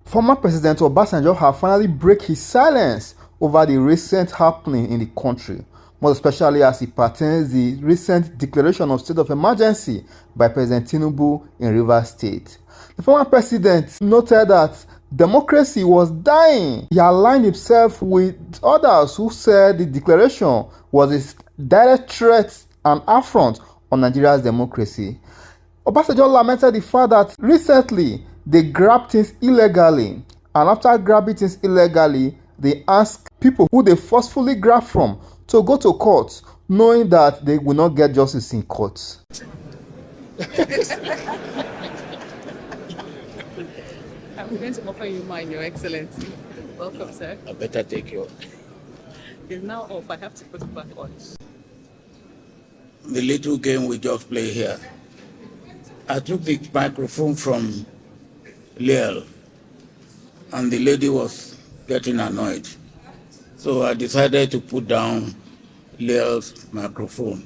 Former President Obasanjo has finally break his silence over the recent happening in the country, more especially as it pertains the recent declaration of state of emergency by President Tinubu in Rivers State. The former president noted that democracy was dying. He aligned himself with others who said the declaration was a direct threat and affront on Nigeria's democracy. Obasanjo lamented the fact that recently they grabbed things illegally, and after grabbing things illegally, they asked people who they forcefully grabbed from to go to court, knowing that they will not get justice in court. I'm going to offer you mine, Your Excellency. Welcome, sir. I better take yours. It's now off. I have to put it back on. The little game we just play here. I took the microphone from Liel, and the lady was getting annoyed. So I decided to put down Liel's microphone.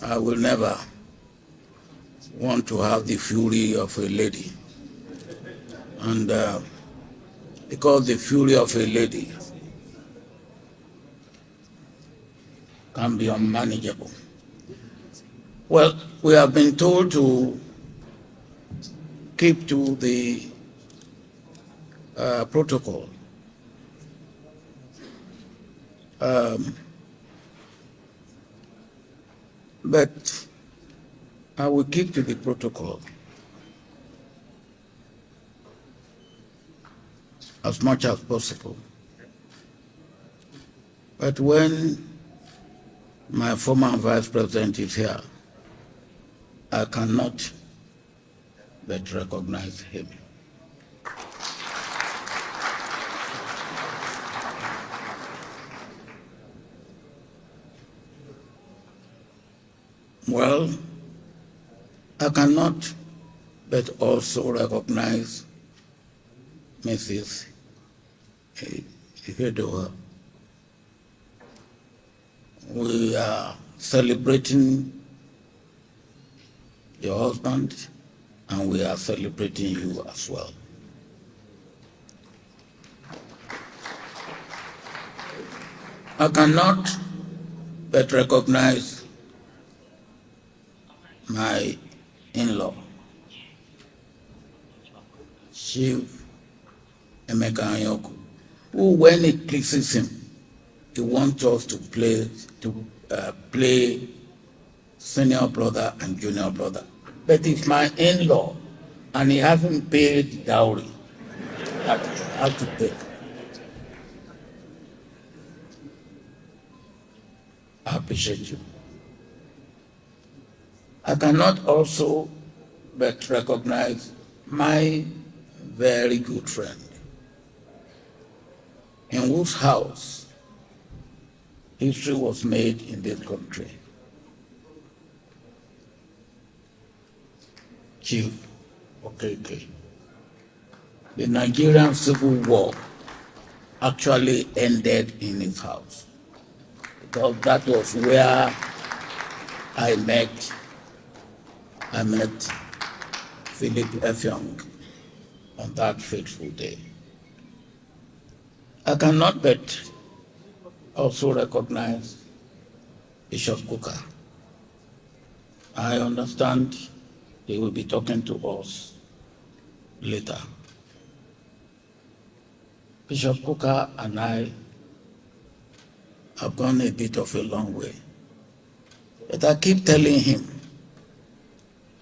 I will never want to have the fury of a lady. And because the fury of a lady can be unmanageable. Well, we have been told to keep to the protocol. But I will keep to the protocol as much as possible. But when my former vice president is here, I cannot but recognize him. Well, I cannot but also recognize Mrs. Ighodalo. We are celebrating your husband, and we are celebrating you as well. I cannot but recognize my in-law, Chief Emeka Anyoko, who, when it pleases him, he wants us to play senior brother and junior brother. But it's my in-law, and he hasn't paid dowry. I have to pay. I appreciate you. I cannot also but recognize my very good friend, in whose house history was made in this country, Chief Okeke. The Nigerian Civil War actually ended in his house, because that was where I met Philip Effiong on that fateful day. I cannot but also recognize Bishop Kuka. I understand he will be talking to us later. Bishop Kuka and I have gone a bit of a long way. But I keep telling him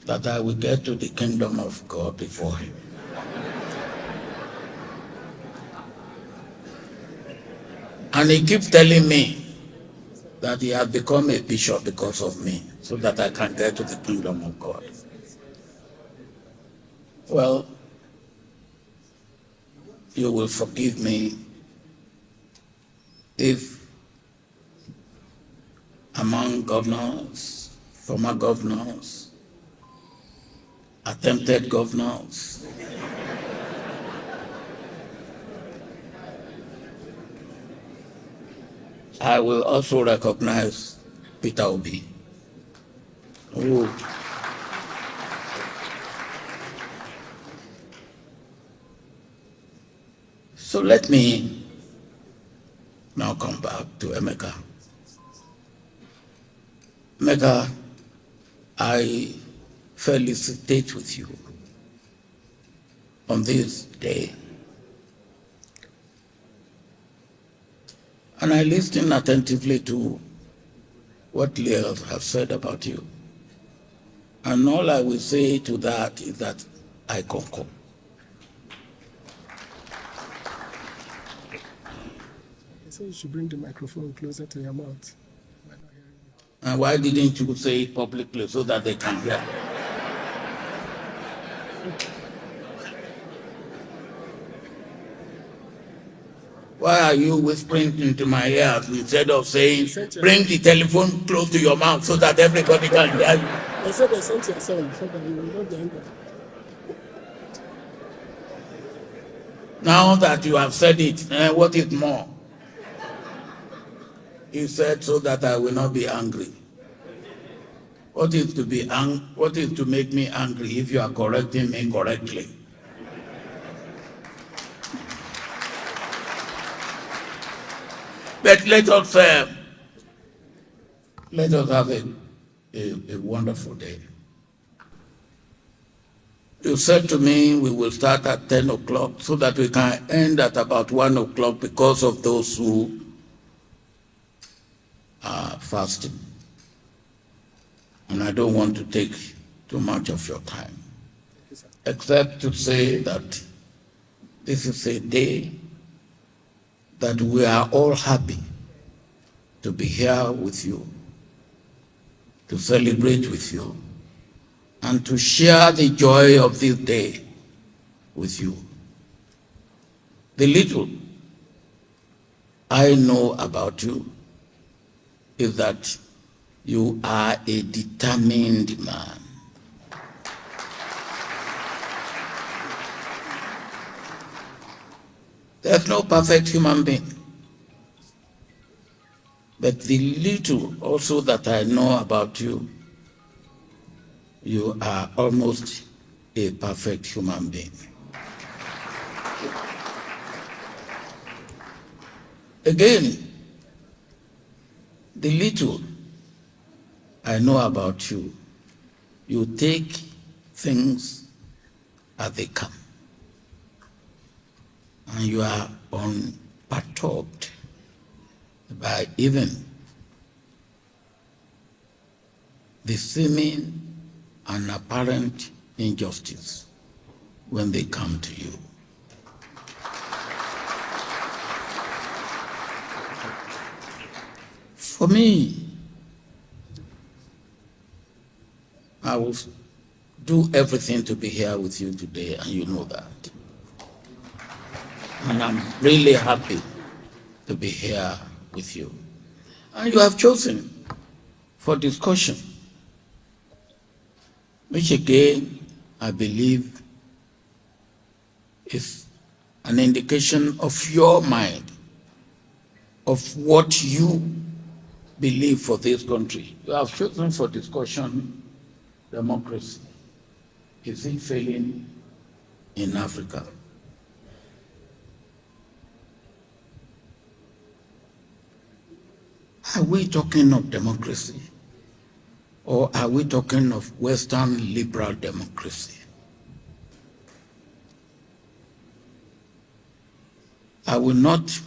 that I will get to the kingdom of God before him. And he keeps telling me that he has become a bishop because of me, so that I can get to the kingdom of God. Well, you will forgive me if among governors, former governors, attempted governors, I will also recognize Peter Obi, who So let me now come back to Emeka. Emeka, I felicitate with you on this day. And I listened attentively to what Leah has said about you. And all I will say to that is that I concur. So you should bring the microphone closer to your mouth. And why didn't you say it publicly so that they can hear? Why are you whispering into my ears instead of saying, bring the telephone close to your mouth so that everybody can hear you? I said I sent your son so that you will not be angry. Now that you have said it, what is more? You said so that I will not be angry. What is to make me angry if you are correcting me correctly? But let us have a wonderful day. You said to me we will start at 10 o'clock so that we can end at about 1 o'clock because of those who are fasting. And I don't want to take too much of your time, except to say that this is a day that we are all happy to be here with you, to celebrate with you, and to share the joy of this day with you. The little I know about you is that you are a determined man. There's no perfect human being. But the little also that I know about you, you are almost a perfect human being. Again, the little I know about you, you take things as they come. And you are unperturbed by even the seeming and apparent injustice when they come to you. For me, I will do everything to be here with you today, and you know that. And I'm really happy to be here with you. And you have chosen for discussion, which again, I believe, is an indication of your mind, of what you believe for this country. You have chosen for discussion democracy. Is it failing in Africa? Are we talking of democracy, or are we talking of Western liberal democracy? I will not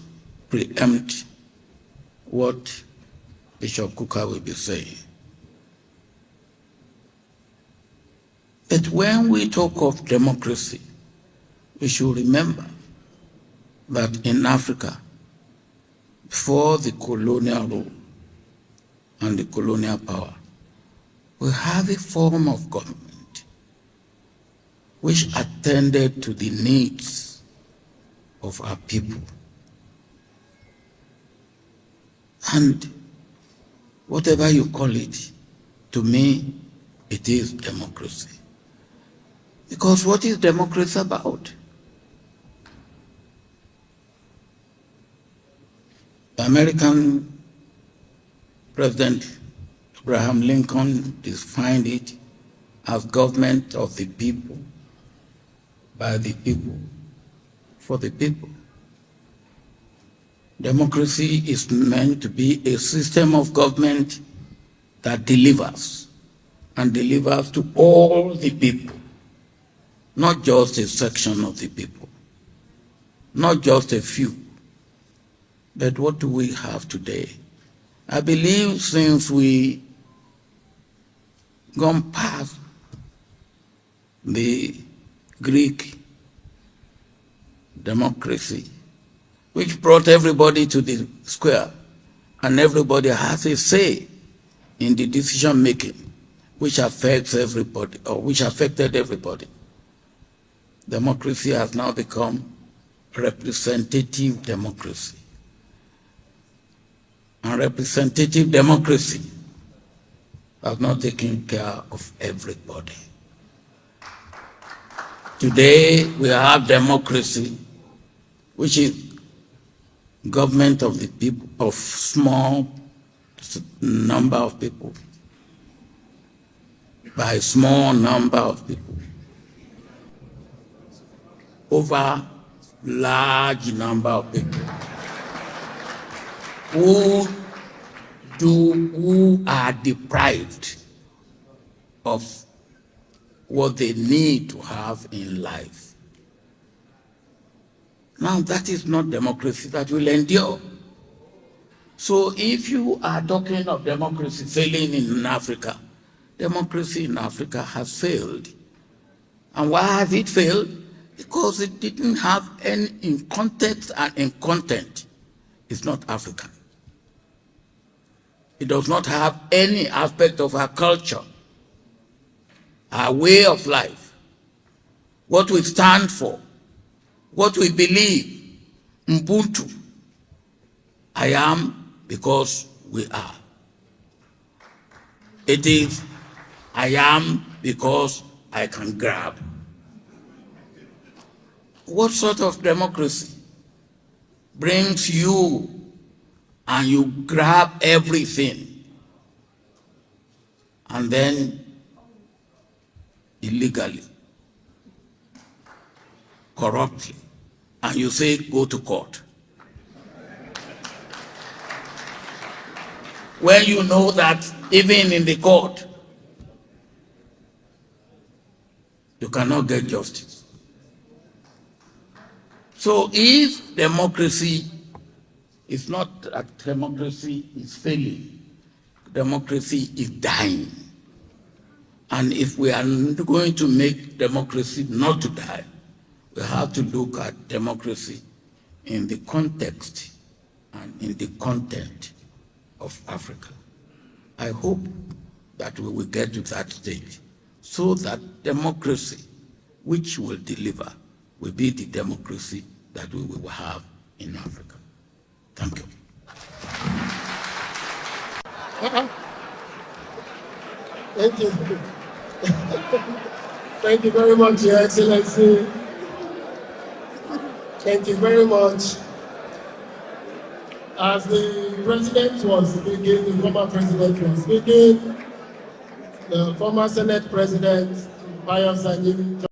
preempt what Bishop Kuka will be saying. But when we talk of democracy, we should remember that in Africa, before the colonial rule and the colonial power, we have a form of government which attended to the needs of our people. And whatever you call it, to me, it is democracy. Because what is democracy about? The American President Abraham Lincoln defined it as government of the people, by the people, for the people. Democracy is meant to be a system of government that delivers, and delivers to all the people, not just a section of the people, not just a few. But what do we have today? I believe since we gone past the Greek democracy, which brought everybody to the square, and everybody has a say in the decision making, which affects everybody, or which affected everybody. Democracy has now become representative democracy. And representative democracy has not taken care of everybody. Today, we have democracy, which is government of the people, of small number of people, by a small number of people, over large number of people, who are deprived of what they need to have in life. Now, that is not democracy that will endure. So if you are talking of democracy failing in Africa, democracy in Africa has failed. And why has it failed? Because it didn't have any, in context and in content, it's not African. It does not have any aspect of our culture, our way of life, what we stand for, what we believe. Ubuntu. I am because we are. It is I am because I can grab. What sort of democracy brings you and you grab everything and then illegally, corruptly, and you say go to court? When you know that even in the court, you cannot get justice. So if democracy is not that democracy is failing, democracy is dying. And if we are going to make democracy not to die, we have to look at democracy in the context and in the content of Africa. I hope that we will get to that stage so that democracy, which will deliver, will be the democracy that we will have in Africa. Thank you. Thank you. Thank you very much, Your Excellency. Thank you very much. As the president was speaking, the former president was speaking, the former Senate President, Bayo Sanyi,